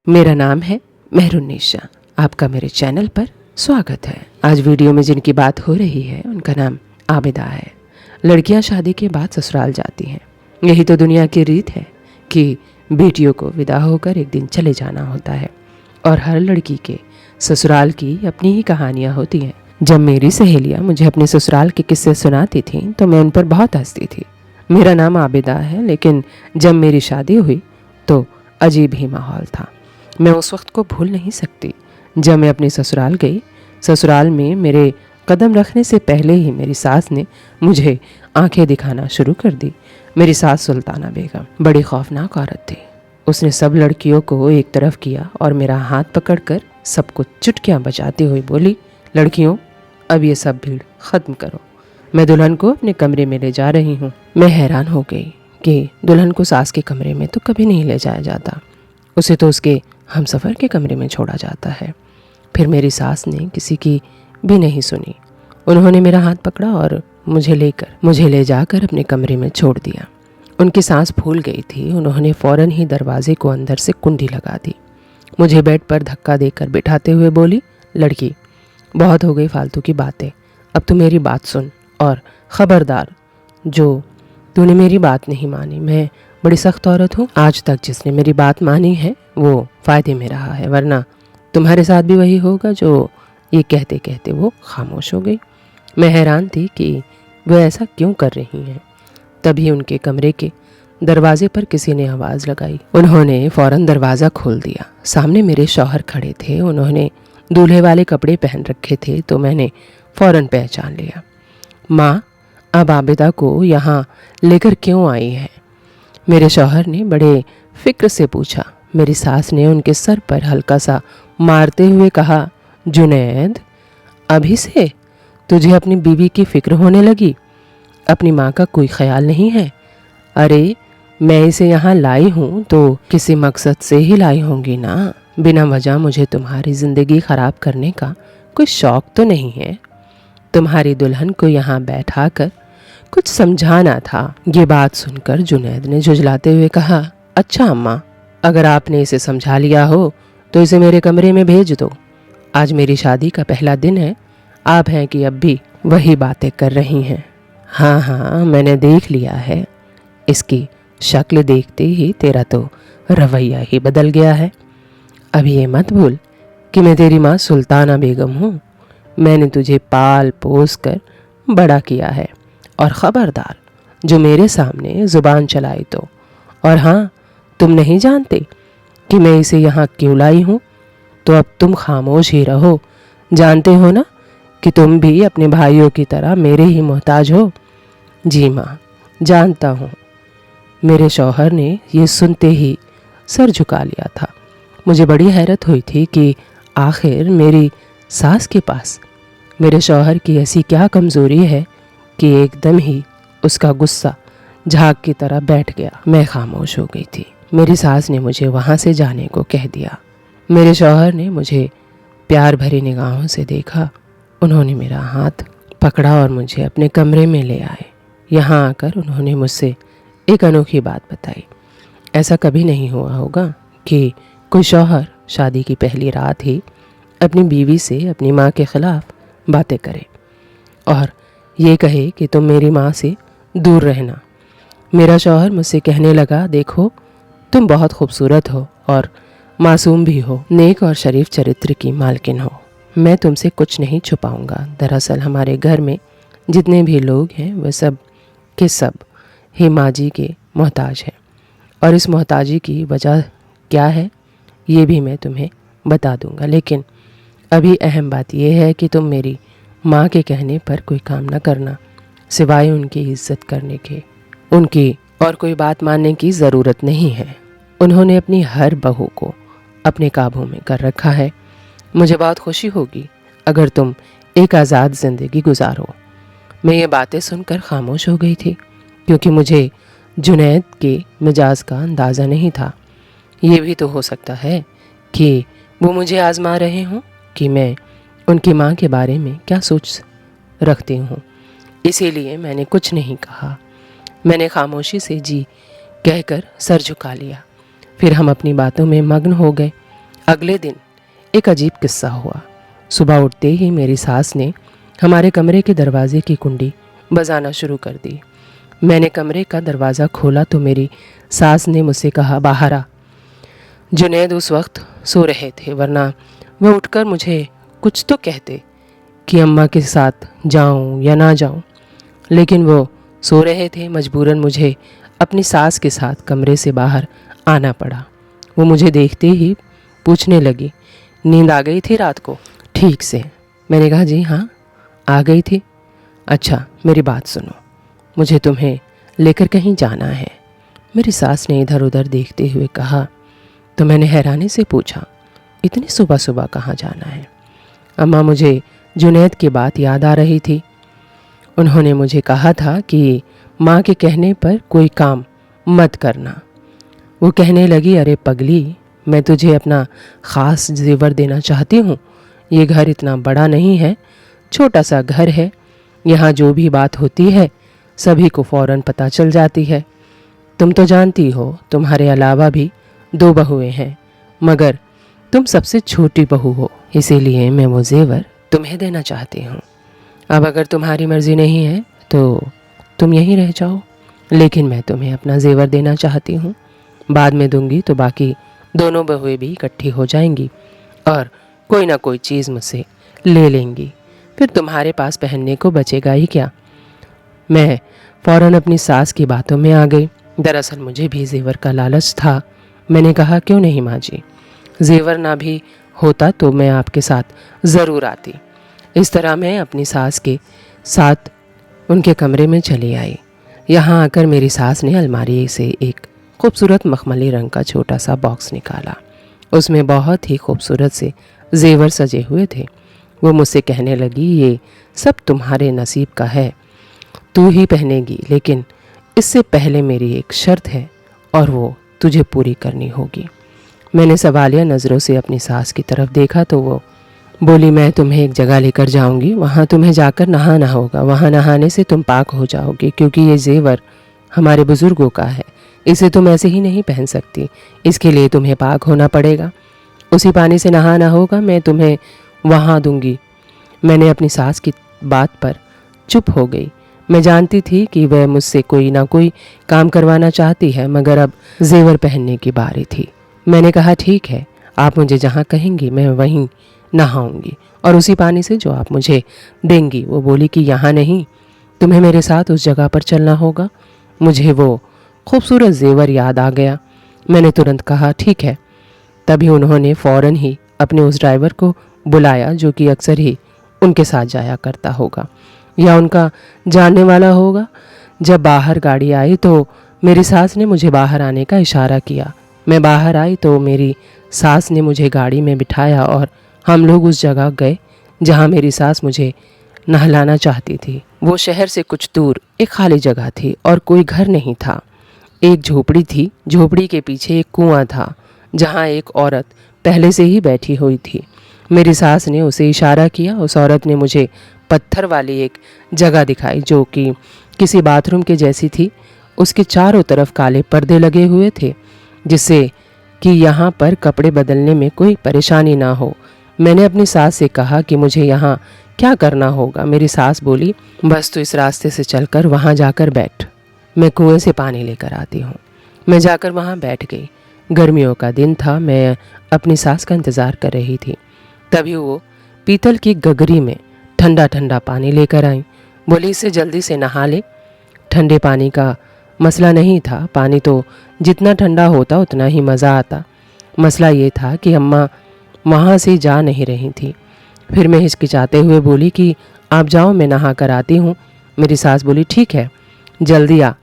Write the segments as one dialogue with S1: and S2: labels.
S1: मेरा नाम है मेहरुन्निसा। आपका मेरे चैनल पर स्वागत है। आज वीडियो में जिनकी बात हो रही है उनका नाम आबिदा है। लड़कियां शादी के बाद ससुराल जाती हैं। यही तो दुनिया की रीत है कि बेटियों को विदा होकर एक दिन चले जाना होता है और हर लड़की के ससुराल की अपनी ही कहानियाँ होती हैं। जब मेरी सहेलियाँ मुझे अपने ससुराल के किस्से सुनाती थीं तो मैं उन पर बहुत हंसती थी। मेरा नाम आबिदा है, लेकिन जब मेरी शादी हुई तो अजीब ही माहौल था। मैं उस वक्त को भूल नहीं सकती जब मैं अपने ससुराल गई। ससुराल में मेरे कदम रखने से पहले ही मेरी सास ने मुझे आंखें दिखाना शुरू कर दी। मेरी सास सुल्ताना बेगम बड़ी खौफनाक औरत थी। उसने सब लड़कियों को एक तरफ किया और मेरा हाथ पकड़कर सबको चुटकियां बजाती हुई बोली, लड़कियों, अब ये सब भीड़ खत्म करो, मैं दुल्हन को अपने कमरे में ले जा रही हूँ। मैं हैरान हो गई कि दुल्हन को सास के कमरे में तो कभी नहीं ले जाया जाता, उसे तो उसके हमसफ़र के कमरे में छोड़ा जाता है। फिर मेरी सास ने किसी की भी नहीं सुनी। उन्होंने मेरा हाथ पकड़ा और मुझे ले जाकर अपने कमरे में छोड़ दिया। उनकी सांस फूल गई थी। उन्होंने फ़ौरन ही दरवाजे को अंदर से कुंडी लगा दी। मुझे बेड पर धक्का देकर बिठाते हुए बोली, लड़की, बहुत हो गई फालतू की बातें, अब तू मेरी बात सुन और ख़बरदार, जो तूने मेरी बात नहीं मानी, मैं बड़ी सख्त औरत हूँ। आज तक जिसने मेरी बात मानी है वो फ़ायदे में रहा है, वरना तुम्हारे साथ भी वही होगा। जो ये कहते कहते वो खामोश हो गई। मैं हैरान थी कि वो ऐसा क्यों कर रही हैं। तभी उनके कमरे के दरवाजे पर किसी ने आवाज़ लगाई। उन्होंने फ़ौरन दरवाज़ा खोल दिया। सामने मेरे शौहर खड़े थे। उन्होंने दूल्हे वाले कपड़े पहन रखे थे तो मैंने फ़ौरन पहचान लिया। माँ, अब आबिदा को यहाँ लेकर क्यों आई है? मेरे शौहर ने बड़े फिक्र से पूछा। मेरी सास ने उनके सर पर हल्का सा मारते हुए कहा, जुनैद, अभी से तुझे अपनी बीवी की फिक्र होने लगी? अपनी माँ का कोई ख्याल नहीं है? अरे, मैं इसे यहाँ लाई हूँ तो किसी मकसद से ही लाई होंगी ना। बिना वजह मुझे तुम्हारी ज़िंदगी ख़राब करने का कोई शौक़ तो नहीं है। तुम्हारी दुल्हन को यहाँ बैठा कर कुछ समझाना था। ये बात सुनकर जुनैद ने झुंझलाते हुए कहा, अच्छा अम्मा, अगर आपने इसे समझा लिया हो तो इसे मेरे कमरे में भेज दो। आज मेरी शादी का पहला दिन है। आप हैं कि अब भी वही बातें कर रही हैं। हाँ हाँ, मैंने देख लिया है। इसकी शक्ल देखते ही तेरा तो रवैया ही बदल गया है। अभी ये मत भूल कि मैं तेरी माँ सुल्ताना बेगम हूँ। मैंने तुझे पाल पोस कर बड़ा किया है और ख़बरदार, जो मेरे सामने ज़ुबान चलाई तो। और हाँ, तुम नहीं जानते कि मैं इसे यहाँ क्यों लाई हूँ, तो अब तुम खामोश ही रहो। जानते हो ना कि तुम भी अपने भाइयों की तरह मेरे ही मोहताज हो। जी माँ, जानता हूँ। मेरे शौहर ने ये सुनते ही सर झुका लिया था। मुझे बड़ी हैरत हुई थी कि आखिर मेरी सास के पास मेरे शौहर की ऐसी क्या कमज़ोरी है कि एकदम ही उसका गुस्सा झाग की तरह बैठ गया। मैं खामोश हो गई थी। मेरी सास ने मुझे वहाँ से जाने को कह दिया। मेरे शौहर ने मुझे प्यार भरी निगाहों से देखा। उन्होंने मेरा हाथ पकड़ा और मुझे अपने कमरे में ले आए। यहाँ आकर उन्होंने मुझसे एक अनोखी बात बताई। ऐसा कभी नहीं हुआ होगा कि कोई शौहर शादी की पहली रात ही अपनी बीवी से अपनी माँ के ख़िलाफ़ बातें करे और ये कहे कि तुम मेरी माँ से दूर रहना। मेरा शौहर मुझसे कहने लगा, देखो, तुम बहुत खूबसूरत हो और मासूम भी हो, नेक और शरीफ चरित्र की मालकिन हो। मैं तुमसे कुछ नहीं छुपाऊंगा। दरअसल हमारे घर में जितने भी लोग हैं वह सब के सब ही माँ जी के मोहताज हैं, और इस मोहताजी की वजह क्या है ये भी मैं तुम्हें बता दूंगा। लेकिन अभी अहम बात यह है कि तुम मेरी माँ के कहने पर कोई काम न करना, सिवाय उनकी इज्जत करने के। उनकी और कोई बात मानने की ज़रूरत नहीं है। उन्होंने अपनी हर बहू को अपने काबू में कर रखा है। मुझे बहुत खुशी होगी अगर तुम एक आज़ाद ज़िंदगी गुजारो। मैं ये बातें सुनकर खामोश हो गई थी, क्योंकि मुझे जुनैद के मिजाज का अंदाज़ा नहीं था। ये भी तो हो सकता है कि वो मुझे आज़मा रहे हों कि मैं उनकी माँ के बारे में क्या सोच रखती हूँ। इसीलिए मैंने कुछ नहीं कहा। मैंने खामोशी से जी कहकर सर झुका लिया। फिर हम अपनी बातों में मग्न हो गए। अगले दिन एक अजीब किस्सा हुआ। सुबह उठते ही मेरी सास ने हमारे कमरे के दरवाजे की कुंडी बजाना शुरू कर दी। मैंने कमरे का दरवाज़ा खोला तो मेरी सास ने मुझसे कहा, बाहर आ। जुनैद उस वक्त सो रहे थे, वरना वह उठकर मुझे कुछ तो कहते कि अम्मा के साथ जाऊं या ना जाऊं, लेकिन वो सो रहे थे। मजबूरन मुझे अपनी सास के साथ कमरे से बाहर आना पड़ा। वो मुझे देखते ही पूछने लगी, नींद आ गई थी रात को ठीक से? मैंने कहा, जी हाँ आ गई थी। अच्छा मेरी बात सुनो, मुझे तुम्हें लेकर कहीं जाना है। मेरी सास ने इधर उधर देखते हुए कहा। तो मैंने हैरानी से पूछा, इतनी सुबह सुबह कहाँ जाना है? अम्मा, मुझे जुनैद की बात याद आ रही थी। उन्होंने मुझे कहा था कि माँ के कहने पर कोई काम मत करना। वो कहने लगी, अरे पगली, मैं तुझे अपना ख़ास जेवर देना चाहती हूँ। ये घर इतना बड़ा नहीं है, छोटा सा घर है। यहाँ जो भी बात होती है सभी को फ़ौरन पता चल जाती है। तुम तो जानती हो तुम्हारे अलावा भी 2 बहुएं हैं, मगर तुम सबसे छोटी बहू हो, इसीलिए मैं वो जेवर तुम्हें देना चाहती हूँ। अब अगर तुम्हारी मर्ज़ी नहीं है तो तुम यहीं रह जाओ, लेकिन मैं तुम्हें अपना जेवर देना चाहती हूँ। बाद में दूंगी तो बाकी दोनों बहुएं भी इकट्ठी हो जाएंगी और कोई ना कोई चीज़ मुझसे ले लेंगी, फिर तुम्हारे पास पहनने को बचेगा ही क्या। मैं फ़ौरन अपनी सास की बातों में आ गई। दरअसल मुझे भी जेवर का लालच था। मैंने कहा, क्यों नहीं माँ जी, जेवर ना भी होता तो मैं आपके साथ ज़रूर आती। इस तरह मैं अपनी सास के साथ उनके कमरे में चली आई। यहाँ आकर मेरी सास ने अलमारी से एक खूबसूरत मखमली रंग का छोटा सा बॉक्स निकाला। उसमें बहुत ही खूबसूरत से जेवर सजे हुए थे। वो मुझसे कहने लगी, ये सब तुम्हारे नसीब का है, तू ही पहनेगी, लेकिन इससे पहले मेरी एक शर्त है और वो तुझे पूरी करनी होगी। मैंने सवालिया नज़रों से अपनी सास की तरफ देखा तो वो बोली, मैं तुम्हें एक जगह लेकर जाऊंगी, वहाँ तुम्हें जाकर नहाना होगा। वहाँ नहाने से तुम पाक हो जाओगी, क्योंकि ये जेवर हमारे बुज़ुर्गों का है, इसे तुम ऐसे ही नहीं पहन सकती। इसके लिए तुम्हें पाक होना पड़ेगा, उसी पानी से नहाना होगा। मैं तुम्हें वहाँ दूंगी। मैंने अपनी सास की बात पर चुप हो गई। मैं जानती थी कि वह मुझसे कोई ना कोई काम करवाना चाहती है, मगर अब जेवर पहनने की बारी थी। मैंने कहा, ठीक है, आप मुझे जहाँ कहेंगी मैं वहीं नहाऊंगी और उसी पानी से जो आप मुझे देंगी। वो बोली कि यहाँ नहीं, तुम्हें मेरे साथ उस जगह पर चलना होगा। मुझे वो खूबसूरत जेवर याद आ गया। मैंने तुरंत कहा, ठीक है। तभी उन्होंने फ़ौरन ही अपने उस ड्राइवर को बुलाया जो कि अक्सर ही उनके साथ जाया करता होगा या उनका जानने वाला होगा। जब बाहर गाड़ी आई तो मेरी सास ने मुझे बाहर आने का इशारा किया। मैं बाहर आई तो मेरी सास ने मुझे गाड़ी में बिठाया और हम लोग उस जगह गए जहाँ मेरी सास मुझे नहलाना चाहती थी। वो शहर से कुछ दूर एक खाली जगह थी और कोई घर नहीं था। एक झोपड़ी थी, झोपड़ी के पीछे एक कुआं था जहाँ एक औरत पहले से ही बैठी हुई थी। मेरी सास ने उसे इशारा किया। उस औरत ने मुझे पत्थर वाली एक जगह दिखाई जो कि किसी बाथरूम के जैसी थी। उसके चारों तरफ काले पर्दे लगे हुए थे जिससे कि यहाँ पर कपड़े बदलने में कोई परेशानी ना हो। मैंने अपनी सास से कहा कि मुझे यहाँ क्या करना होगा। मेरी सास बोली, बस तू इस रास्ते से चलकर वहाँ जाकर बैठ, मैं कुएं से पानी लेकर आती हूँ। मैं जाकर वहाँ बैठ गई। गर्मियों का दिन था। मैं अपनी सास का इंतज़ार कर रही थी। तभी वो पीतल की गगरी में ठंडा ठंडा पानी लेकर आई। बोली, इससे जल्दी से नहा ले। ठंडे पानी का मसला नहीं था, पानी तो जितना ठंडा होता उतना ही मज़ा आता। मसला ये था कि अम्मा वहाँ से जा नहीं रही थी। फिर मैं हिचकिचाते हुए बोली कि आप जाओ, मैं नहा कर आती हूँ। मेरी सास बोली, ठीक है, जल्दी आ।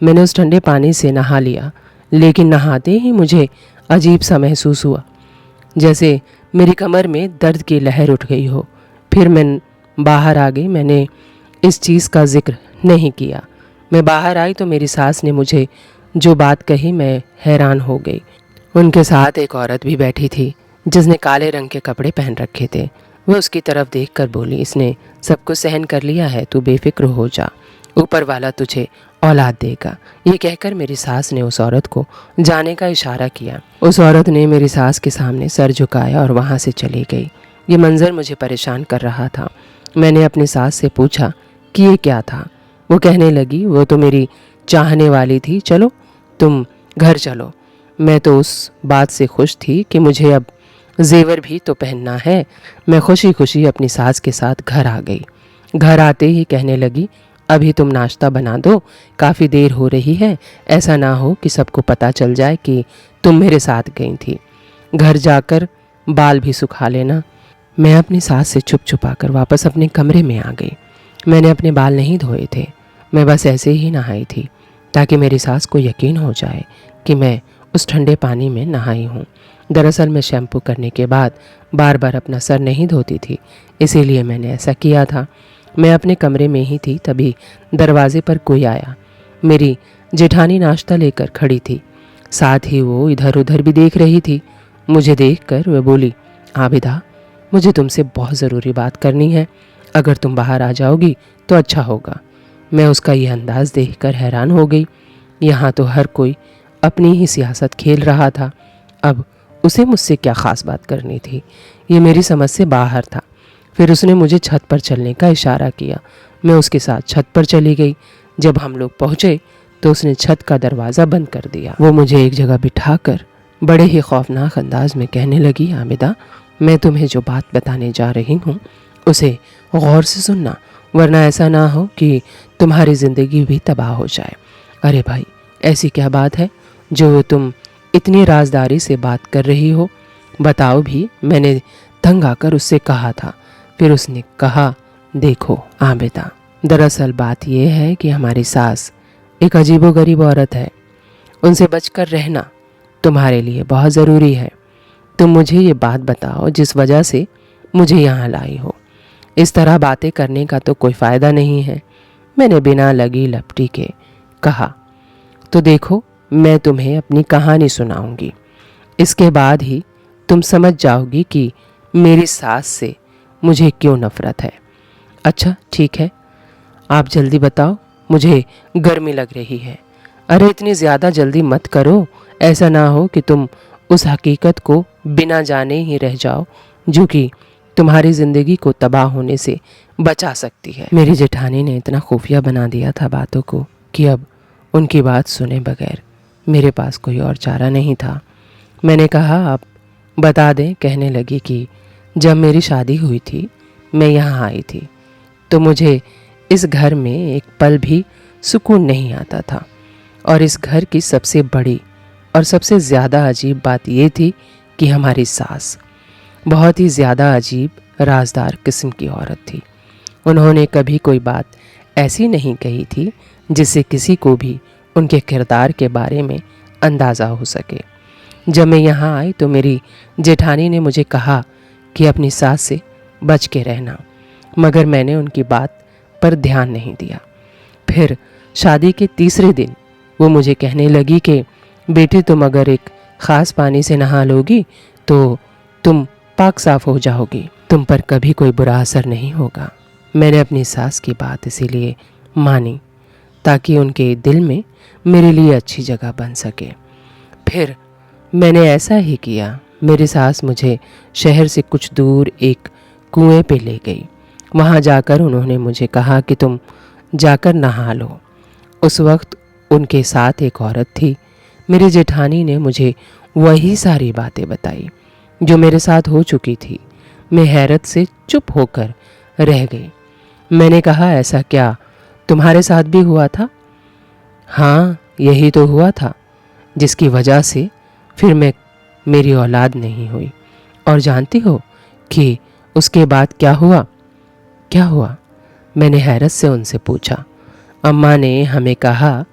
S1: मैंने उस ठंडे पानी से नहा लिया, लेकिन नहाते ही मुझे अजीब सा महसूस हुआ, जैसे मेरी कमर में दर्द की लहर उठ गई हो। फिर मैं बाहर आ गई। मैंने इस चीज़ का जिक्र नहीं किया। मैं बाहर आई तो मेरी सास ने मुझे जो बात कही, मैं हैरान हो गई। उनके साथ एक औरत भी बैठी थी जिसने काले रंग के कपड़े पहन रखे थे। वह उसकी तरफ देखकर बोली, इसने सब कुछ सहन कर लिया है, तू बेफिक्र हो जा। ऊपर वाला तुझे औलाद देगा। ये कहकर मेरी सास ने उस औरत को जाने का इशारा किया। उस औरत ने मेरी सास के सामने सर झुकाया और वहाँ से चली गई। ये मंजर मुझे परेशान कर रहा था। मैंने अपनी सास से पूछा कि ये क्या था। वो कहने लगी, वो तो मेरी चाहने वाली थी, चलो तुम घर चलो। मैं तो उस बात से खुश थी कि मुझे अब जेवर भी तो पहनना है। मैं खुशी खुशी अपनी सास के साथ घर आ गई। घर आते ही कहने लगी, अभी तुम नाश्ता बना दो, काफ़ी देर हो रही है, ऐसा ना हो कि सबको पता चल जाए कि तुम मेरे साथ गई थी। घर जाकर बाल भी सुखा लेना। मैं अपनी सास से छुप छुपा कर वापस अपने कमरे में आ गई। मैंने अपने बाल नहीं धोए थे, मैं बस ऐसे ही नहाई थी ताकि मेरी सास को यकीन हो जाए कि मैं उस ठंडे पानी में नहाई हूँ। दरअसल मैं शैम्पू करने के बाद बार बार अपना सर नहीं धोती थी, इसीलिए मैंने ऐसा किया था। मैं अपने कमरे में ही थी, तभी दरवाजे पर कोई आया। मेरी जेठानी नाश्ता लेकर खड़ी थी, साथ ही वो इधर उधर भी देख रही थी। मुझे देखकर वह बोली, आबिदा, मुझे तुमसे बहुत ज़रूरी बात करनी है, अगर तुम बाहर आ जाओगी तो अच्छा होगा। मैं उसका यह अंदाज़ देखकर हैरान हो गई। यहाँ तो हर कोई अपनी ही सियासत खेल रहा था, अब उसे मुझसे क्या ख़ास बात करनी थी, ये मेरी समझ से बाहर था। फिर उसने मुझे छत पर चलने का इशारा किया। मैं उसके साथ छत पर चली गई। जब हम लोग पहुँचे तो उसने छत का दरवाज़ा बंद कर दिया। वो मुझे एक जगह बिठाकर बड़े ही खौफनाक अंदाज में कहने लगी, आबिदा, मैं तुम्हें जो बात बताने जा रही हूँ उसे गौर से सुनना, वरना ऐसा ना हो कि तुम्हारी ज़िंदगी भी तबाह हो जाए। अरे भाई, ऐसी क्या बात है जो तुम इतनी राजदारी से बात कर रही हो? बताओ भी। मैंने तंग आकर उससे कहा था। फिर उसने कहा, देखो आबिदा, दरअसल बात यह है कि हमारी सास एक अजीबोगरीब औरत है। उनसे बचकर रहना तुम्हारे लिए बहुत ज़रूरी है। तुम मुझे ये बात बताओ जिस वजह से मुझे यहाँ लाई हो। इस तरह बातें करने का तो कोई फ़ायदा नहीं है। मैंने बिना लगी लपटी के कहा, तो देखो, मैं तुम्हें अपनी कहानी सुनाऊंगी। इसके बाद ही तुम समझ जाओगी कि मेरी सास से मुझे क्यों नफ़रत है। अच्छा ठीक है, आप जल्दी बताओ, मुझे गर्मी लग रही है। अरे इतनी ज़्यादा जल्दी मत करो, ऐसा ना हो कि तुम उस हकीकत को बिना जाने ही रह जाओ जो कि तुम्हारी ज़िंदगी को तबाह होने से बचा सकती है। मेरी जेठानी ने इतना खुफिया बना दिया था बातों को कि अब उनकी बात सुने बगैर मेरे पास कोई और चारा नहीं था। मैंने कहा, आप बता दें। कहने लगी कि जब मेरी शादी हुई थी, मैं यहाँ आई थी, तो मुझे इस घर में एक पल भी सुकून नहीं आता था। और इस घर की सबसे बड़ी और सबसे ज़्यादा अजीब बात ये थी कि हमारी सास बहुत ही ज़्यादा अजीब, राजदार किस्म की औरत थी। उन्होंने कभी कोई बात ऐसी नहीं कही थी जिससे किसी को भी उनके किरदार के बारे में अंदाज़ा हो सके। जब मैं यहाँ आई तो मेरी जेठानी ने मुझे कहा कि अपनी सास से बच के रहना, मगर मैंने उनकी बात पर ध्यान नहीं दिया। फिर शादी के तीसरे दिन वो मुझे कहने लगी कि बेटी, तुम अगर एक ख़ास पानी से नहा लोगी तो तुम पाक साफ हो जाओगी, तुम पर कभी कोई बुरा असर नहीं होगा। मैंने अपनी सास की बात इसीलिए मानी ताकि उनके दिल में मेरे लिए अच्छी जगह बन सके। फिर मैंने ऐसा ही किया। मेरी सास मुझे शहर से कुछ दूर एक कुएं पे ले गई। वहाँ जाकर उन्होंने मुझे कहा कि तुम जाकर नहा लो। उस वक्त उनके साथ एक औरत थी। मेरी जेठानी ने मुझे वही सारी बातें बताई जो मेरे साथ हो चुकी थी। मैं हैरत से चुप होकर रह गई। मैंने कहा, ऐसा क्या तुम्हारे साथ भी हुआ था? हाँ, यही तो हुआ था जिसकी वजह से फिर मेरी औलाद नहीं हुई। और जानती हो कि उसके बाद क्या हुआ? क्या हुआ? मैंने हैरत से उनसे पूछा। अम्मा ने हमें कहा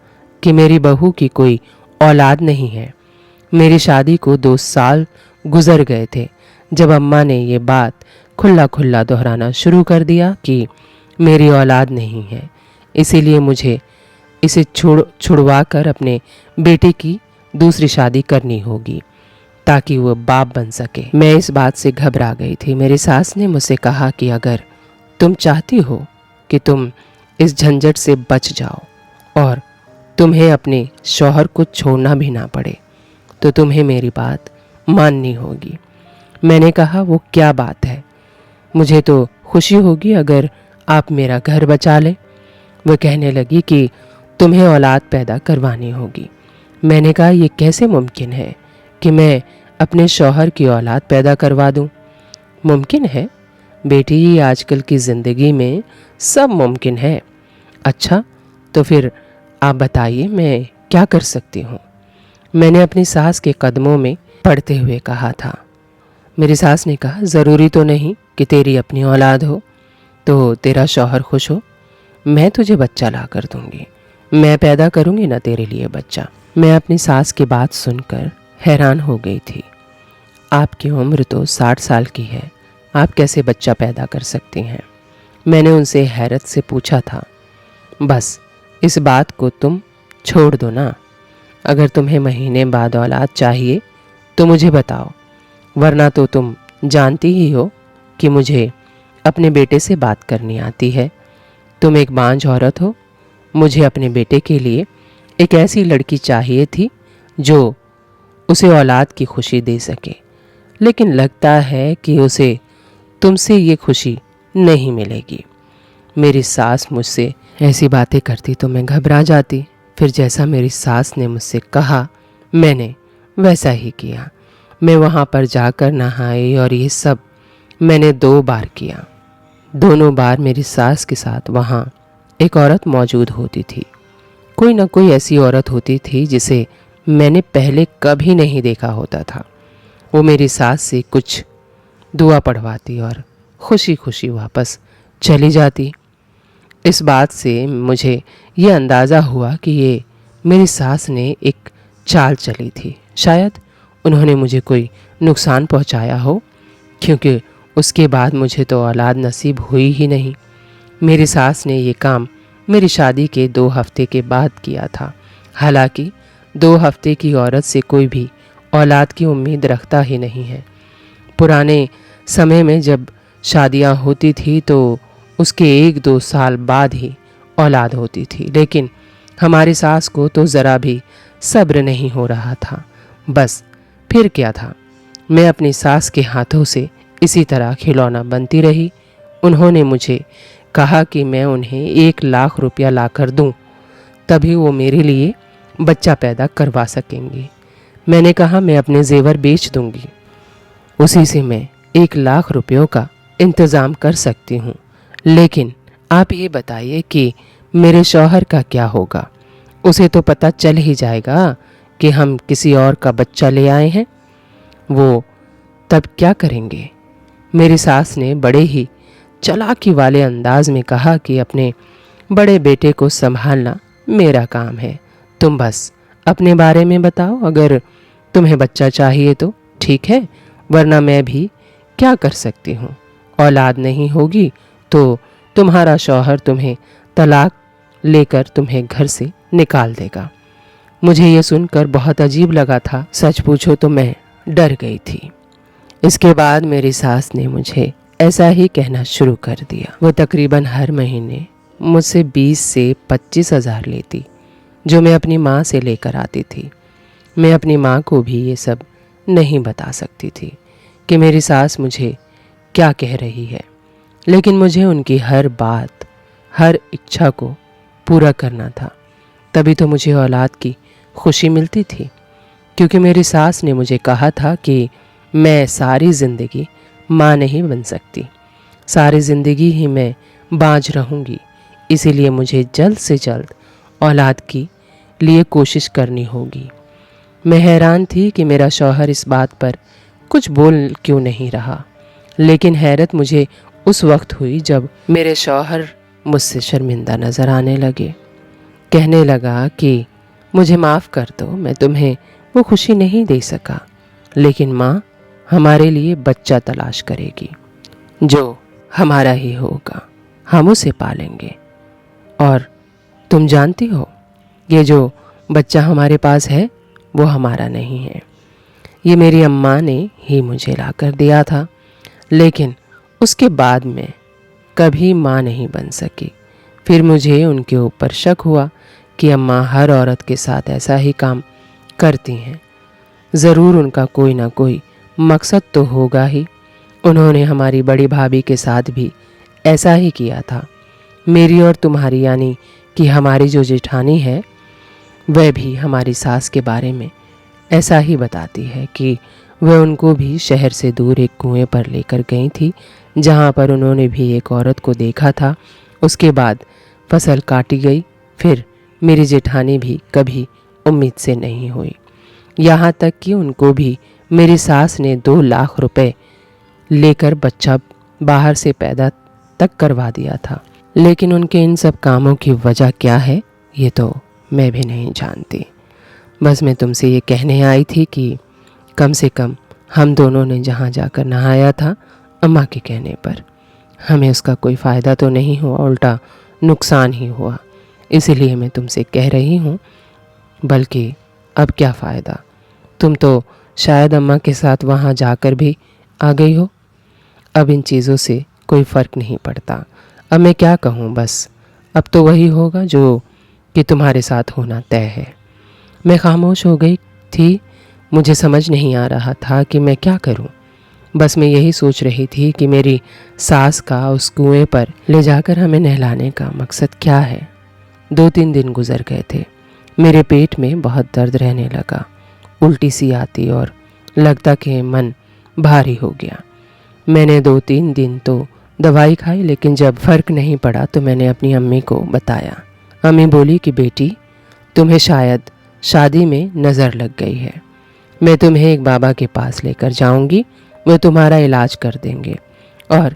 S1: कि मेरी बहू की कोई औलाद नहीं है। मेरी शादी को 2 साल गुजर गए थे जब अम्मा ने ये बात खुल्ला खुल्ला दोहराना शुरू कर दिया कि मेरी औलाद नहीं है, इसीलिए मुझे इसे छुड़वा कर अपने बेटे की दूसरी शादी करनी होगी ताकि वो बाप बन सके। मैं इस बात से घबरा गई थी। मेरी सास ने मुझसे कहा कि अगर तुम चाहती हो कि तुम इस झंझट से बच जाओ और तुम्हें अपने शौहर को छोड़ना भी ना पड़े तो तुम्हें मेरी बात माननी होगी। मैंने कहा, वो क्या बात है? मुझे तो खुशी होगी अगर आप मेरा घर बचा लें। वह कहने लगी कि तुम्हें औलाद पैदा करवानी होगी। मैंने कहा, यह कैसे मुमकिन है कि मैं अपने शौहर की औलाद पैदा करवा दूं? मुमकिन है बेटी, आजकल की ज़िंदगी में सब मुमकिन है। अच्छा, तो फिर आप बताइए मैं क्या कर सकती हूँ? मैंने अपनी सास के कदमों में पड़ते हुए कहा था। मेरी सास ने कहा, ज़रूरी तो नहीं कि तेरी अपनी औलाद हो तो तेरा शौहर खुश हो। मैं तुझे बच्चा ला कर दूंगी, मैं पैदा करूंगी ना तेरे लिए बच्चा। मैं अपनी सास की बात सुनकर हैरान हो गई थी। आपकी उम्र तो 60 साल की है, आप कैसे बच्चा पैदा कर सकती हैं? मैंने उनसे हैरत से पूछा था। बस इस बात को तुम छोड़ दो ना। अगर तुम्हें महीने बाद औलाद चाहिए तो मुझे बताओ, वरना तो तुम जानती ही हो कि मुझे अपने बेटे से बात करनी आती है। तुम एक बांझ औरत हो। मुझे अपने बेटे के लिए एक ऐसी लड़की चाहिए थी जो उसे औलाद की खुशी दे सके, लेकिन लगता है कि उसे तुमसे ये खुशी नहीं मिलेगी। मेरी सास मुझसे ऐसी बातें करती तो मैं घबरा जाती। फिर जैसा मेरी सास ने मुझसे कहा मैंने वैसा ही किया। मैं वहाँ पर जाकर नहाई और ये सब मैंने 2 बार किया। दोनों बार मेरी सास के साथ वहाँ एक औरत मौजूद होती थी। कोई ना कोई ऐसी औरत होती थी जिसे मैंने पहले कभी नहीं देखा होता था। वो मेरी सास से कुछ दुआ पढ़वाती और खुशी खुशी वापस चली जाती। इस बात से मुझे ये अंदाज़ा हुआ कि ये मेरी सास ने एक चाल चली थी। शायद उन्होंने मुझे कोई नुकसान पहुंचाया हो, क्योंकि उसके बाद मुझे तो औलाद नसीब हुई ही नहीं। मेरी सास ने ये काम मेरी शादी के 2 हफ्ते के बाद किया था। हालांकि 2 हफ्ते की औरत से कोई भी औलाद की उम्मीद रखता ही नहीं है। पुराने समय में जब शादियां होती थी तो उसके 1-2 साल बाद ही औलाद होती थी, लेकिन हमारी सास को तो ज़रा भी सब्र नहीं हो रहा था। बस फिर क्या था, मैं अपनी सास के हाथों से इसी तरह खिलौना बनती रही। उन्होंने मुझे कहा कि मैं उन्हें 1 लाख रुपया ला कर दूँ, तभी वो मेरे लिए बच्चा पैदा करवा सकेंगी। मैंने कहा, मैं अपने जेवर बेच दूंगी, उसी से मैं 1 लाख रुपयों का इंतज़ाम कर सकती हूँ। लेकिन आप ये बताइए कि मेरे शौहर का क्या होगा? उसे तो पता चल ही जाएगा कि हम किसी और का बच्चा ले आए हैं। वो तब क्या करेंगे? मेरी सास ने बड़े ही चालाकी वाले अंदाज में कहा कि अपने बड़े बेटे को संभालना मेरा काम है। तुम बस अपने बारे में बताओ। अगर तुम्हें बच्चा चाहिए तो ठीक है, वरना मैं भी क्या कर सकती हूँ? औलाद नहीं होगी तो तुम्हारा शौहर तुम्हें तलाक लेकर तुम्हें घर से निकाल देगा। मुझे ये सुनकर बहुत अजीब लगा था। सच पूछो तो मैं डर गई थी। इसके बाद मेरी सास ने मुझे ऐसा ही कहना शुरू कर दिया। वो तकरीबन हर महीने मुझसे 20 से 25 हज़ार लेती, जो मैं अपनी माँ से लेकर आती थी। मैं अपनी माँ को भी ये सब नहीं बता सकती थी कि मेरी सास मुझे क्या कह रही है, लेकिन मुझे उनकी हर बात, हर इच्छा को पूरा करना था। तभी तो मुझे औलाद की खुशी मिलती थी, क्योंकि मेरी सास ने मुझे कहा था कि मैं सारी ज़िंदगी माँ नहीं बन सकती, सारी ज़िंदगी ही मैं बाँझ रहूँगी। इसीलिए मुझे जल्द से जल्द औलाद की लिए कोशिश करनी होगी। मैं हैरान थी कि मेरा शौहर इस बात पर कुछ बोल क्यों नहीं रहा, लेकिन हैरत मुझे उस वक्त हुई जब मेरे शौहर मुझसे शर्मिंदा नज़र आने लगे। कहने लगा कि मुझे माफ़ कर दो, मैं तुम्हें वो खुशी नहीं दे सका, लेकिन माँ हमारे लिए बच्चा तलाश करेगी जो हमारा ही होगा, हम उसे पालेंगे। और तुम जानती हो, ये जो बच्चा हमारे पास है वो हमारा नहीं है, ये मेरी अम्मा ने ही मुझे ला कर दिया था। लेकिन उसके बाद मैं कभी माँ नहीं बन सकी। फिर मुझे उनके ऊपर शक हुआ कि अम्मा हर औरत के साथ ऐसा ही काम करती हैं। ज़रूर उनका कोई ना कोई मकसद तो होगा ही। उन्होंने हमारी बड़ी भाभी के साथ भी ऐसा ही किया था। मेरी और तुम्हारी यानी कि हमारी जो जेठानी है वह भी हमारी सास के बारे में ऐसा ही बताती है कि वह उनको भी शहर से दूर एक कुएं पर लेकर गई थी, जहाँ पर उन्होंने भी एक औरत को देखा था। उसके बाद फसल काटी गई। फिर मेरी जेठानी भी कभी उम्मीद से नहीं हुई। यहाँ तक कि उनको भी मेरी सास ने 2 लाख रुपए लेकर बच्चा बाहर से पैदा तक करवा दिया था। लेकिन उनके इन सब कामों की वजह क्या है ये तो मैं भी नहीं जानती। बस मैं तुमसे ये कहने आई थी कि कम से कम हम दोनों ने जहाँ जाकर नहाया था अम्मा के कहने पर, हमें उसका कोई फ़ायदा तो नहीं हुआ, उल्टा नुकसान ही हुआ। इसीलिए मैं तुमसे कह रही हूँ। बल्कि अब क्या फ़ायदा, तुम तो शायद अम्मा के साथ वहाँ जाकर भी आ गई हो। अब इन चीज़ों से कोई फ़र्क नहीं पड़ता। अब मैं क्या कहूँ, बस अब तो वही होगा जो कि तुम्हारे साथ होना तय है। मैं खामोश हो गई थी। मुझे समझ नहीं आ रहा था कि मैं क्या करूं। बस मैं यही सोच रही थी कि मेरी सास का उस कुएं पर ले जाकर हमें नहलाने का मकसद क्या है। 2-3 दिन गुजर गए थे। मेरे पेट में बहुत दर्द रहने लगा, उल्टी सी आती और लगता कि मन भारी हो गया। मैंने 2-3 दिन तो दवाई खाई, लेकिन जब फ़र्क नहीं पड़ा तो मैंने अपनी अम्मी को बताया। अम्मी बोली कि बेटी, तुम्हें शायद शादी में नज़र लग गई है। मैं तुम्हें एक बाबा के पास लेकर जाऊंगी, वो तुम्हारा इलाज कर देंगे और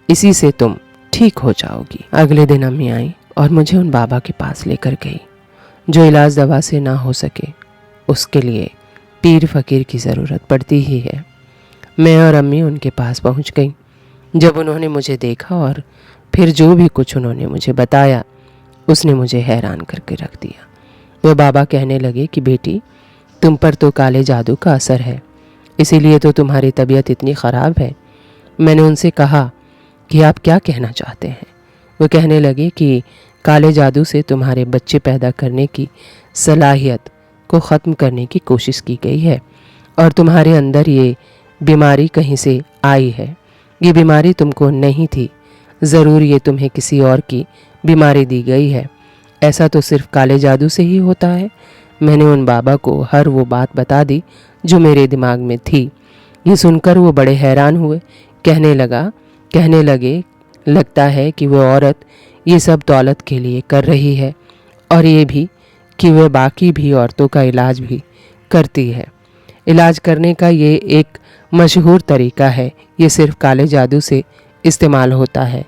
S1: इसी से तुम ठीक हो जाओगी। अगले दिन अम्मी आई और मुझे उन बाबा के पास लेकर गई। जो इलाज दवा से ना हो सके उसके लिए पीर फकीर की ज़रूरत पड़ती ही है। मैं और अम्मी उनके पास पहुंच गई। जब उन्होंने मुझे देखा और फिर जो भी कुछ उन्होंने मुझे बताया उसने मुझे हैरान करके रख दिया। वह बाबा कहने लगे कि बेटी, तुम पर तो काले जादू का असर है, इसीलिए तो तुम्हारी तबीयत इतनी ख़राब है। मैंने उनसे कहा कि आप क्या कहना चाहते हैं। वो कहने लगे कि काले जादू से तुम्हारे बच्चे पैदा करने की सलाहियत को ख़त्म करने की कोशिश की गई है और तुम्हारे अंदर ये बीमारी कहीं से आई है। ये बीमारी तुमको नहीं थी, ज़रूर ये तुम्हें किसी और की बीमारी दी गई है। ऐसा तो सिर्फ काले जादू से ही होता है। मैंने उन बाबा को हर वो बात बता दी जो मेरे दिमाग में थी। ये सुनकर वो बड़े हैरान हुए। कहने लगे लगता है कि वह औरत ये सब दौलत के लिए कर रही है और ये भी कि वह बाकी भी औरतों का इलाज भी करती है। इलाज करने का ये एक मशहूर तरीका है। ये सिर्फ काले जादू से इस्तेमाल होता है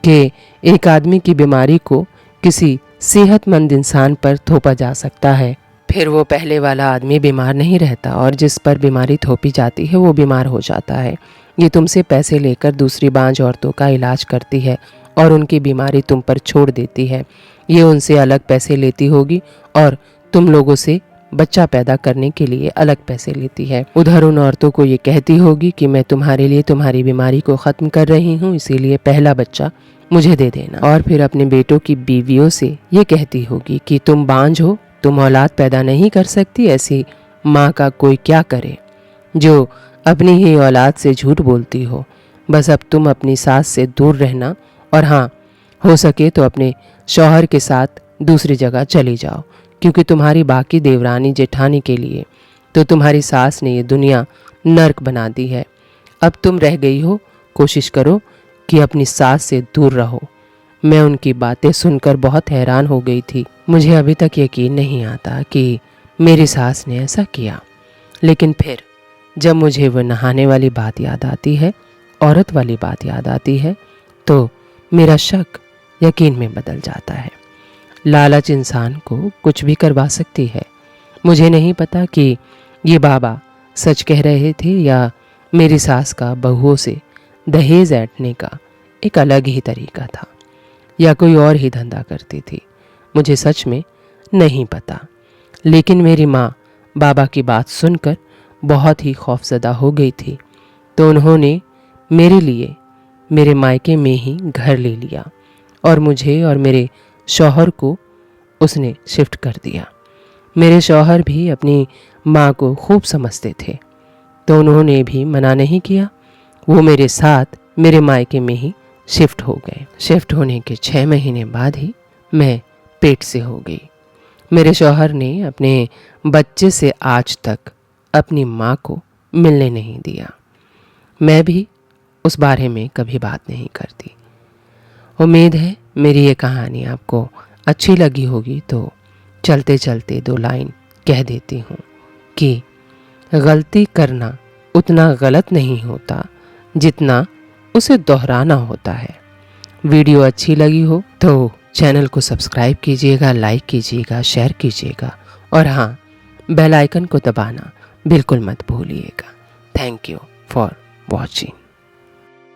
S1: कि एक आदमी की बीमारी को किसी सेहतमंद इंसान पर थोपा जा सकता है। फिर वो पहले वाला आदमी बीमार नहीं रहता और जिस पर बीमारी थोपी जाती है वो बीमार हो जाता है। ये तुमसे पैसे लेकर दूसरी बांझ औरतों का इलाज करती है और उनकी बीमारी तुम पर छोड़ देती है। ये उनसे अलग पैसे लेती होगी और तुम लोगों से बच्चा पैदा करने के लिए अलग पैसे लेती है। उधर उन औरतों को ये कहती होगी कि मैं तुम्हारे लिए तुम्हारी बीमारी को ख़त्म कर रही हूँ, इसीलिए पहला बच्चा मुझे दे देना। और फिर अपने बेटों की बीवियों से ये कहती होगी कि तुम बांझ हो, तुम औलाद पैदा नहीं कर सकती, ऐसी माँ का कोई क्या करे जो अपनी ही औलाद से झूठ बोलती हो। बस अब तुम अपनी सास से दूर रहना और हाँ, हो सके तो अपने शौहर के साथ दूसरी जगह चली जाओ, क्योंकि तुम्हारी बाकी देवरानी जेठानी के लिए तो तुम्हारी सास ने ये दुनिया नर्क बना दी है। अब तुम रह गई हो, कोशिश करो कि अपनी सास से दूर रहो। मैं उनकी बातें सुनकर बहुत हैरान हो गई थी। मुझे अभी तक यकीन नहीं आता कि मेरी सास ने ऐसा किया। लेकिन फिर जब मुझे वो नहाने वाली बात याद आती है, औरत वाली बात याद आती है, तो मेरा शक यकीन में बदल जाता है। लालच इंसान को कुछ भी करवा सकती है। मुझे नहीं पता कि ये बाबा सच कह रहे थे या मेरी सास का बहुओं से दहेज ऐंठने का एक अलग ही तरीका था या कोई और ही धंधा करती थी। मुझे सच में नहीं पता। लेकिन मेरी माँ बाबा की बात सुनकर बहुत ही खौफजदा हो गई थी, तो उन्होंने मेरे लिए मेरे मायके में ही घर ले लिया और मुझे और मेरे शौहर को उसने शिफ्ट कर दिया। मेरे शौहर भी अपनी माँ को खूब समझते थे, तो उन्होंने भी मना नहीं किया। वो मेरे साथ मेरे मायके में ही शिफ्ट हो गए। शिफ्ट होने के 6 महीने बाद ही मैं पेट से हो गई। मेरे शौहर ने अपने बच्चे से आज तक अपनी माँ को मिलने नहीं दिया। मैं भी उस बारे में कभी बात नहीं करती। उम्मीद है मेरी ये कहानी आपको अच्छी लगी होगी, तो चलते चलते 2 लाइन कह देती हूँ कि गलती करना उतना गलत नहीं होता जितना उसे दोहराना होता है। वीडियो अच्छी लगी हो तो चैनल को सब्सक्राइब कीजिएगा, लाइक कीजिएगा, शेयर कीजिएगा और हाँ, बेल आइकन को दबाना बिल्कुल मत भूलिएगा। Thank you for watching.